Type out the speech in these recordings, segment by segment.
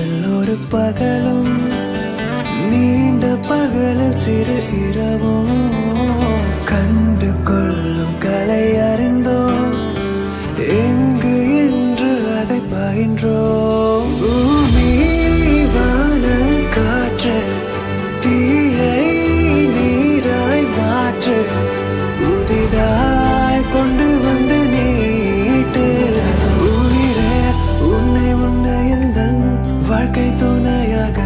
நல்லொரு பகலும் நீண்ட பகலில் சிறு இரவும் கண்டு கொள்ளும் கலை அறிந்தோம் எங்கு இன்று அதை பயின்றோம். பூமி வானம் காற்று தீயை நீராய் மாற்று புதிதாய் கொண்டு வந்து நீட்டு உயிரே உன்னை உன்னை எந்தன் வாழ்க்கை துணையாக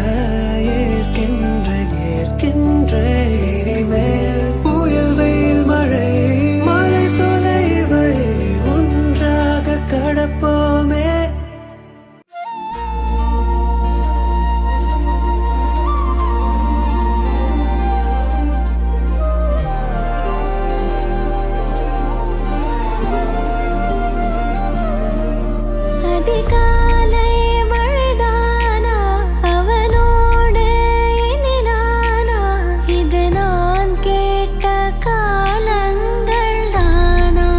ஏற்கின்றேன் ஏற்கின்றேன். இனிமேல் புயல் வெயில் மழை மழை சோலை இவை ஒன்றாக கடப்போமே. அதிகாலை மழைதானா அவனோடு இனி நானா இது நான் கேட்ட காலங்கள் தானா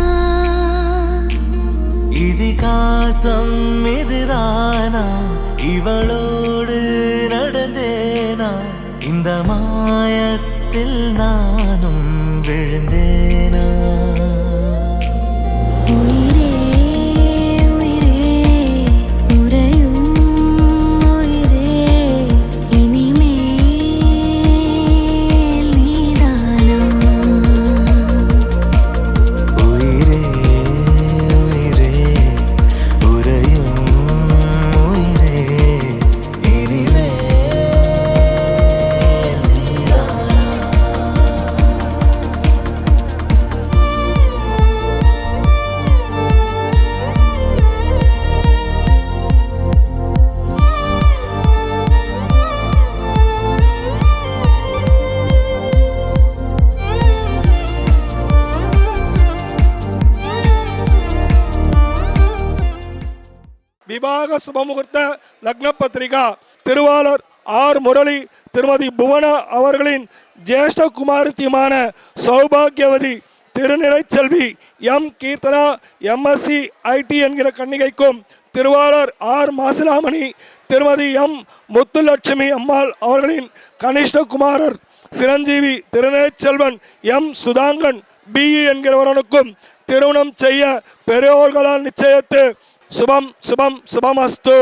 இதிகாசம் இதுதானா இவளோடு நடந்தேனா இந்த மாயத்தில் நானும் விழுந்தேனா. உயிரே உயிரே உறையும் உயிரே இனிமேல் நீதானா உயிரே உயிரே உறையும் உயிரே இனிமேல் நீதானா. விவாக சுபமுகூர்த்த லக்ன பத்திரிகா திருவாளர் ஆர் முரளி திருமதி புவனா அவர்களின் ஜேஷ்ட குமாரத்தியுமான சௌபாகியவதி திருநிலைச்செல்வி எம் கீர்த்தனா எம்எஸ்சி ஐடி என்கிற கன்னிகைக்கும் திருவாளர் ஆர் மாசிலாமணி திருமதி எம் முத்துலட்சுமி அம்மாள் அவர்களின் கனிஷ்ட குமாரர் சிரஞ்சீவி திருநெல்வேலி எம் சுதாங்கன் பிஇ என்கிறவரனுக்கும் திருமணம் செய்ய பெரியோர்களால் நிச்சயித்து சுபம் சுபம் சுபமஸ்து.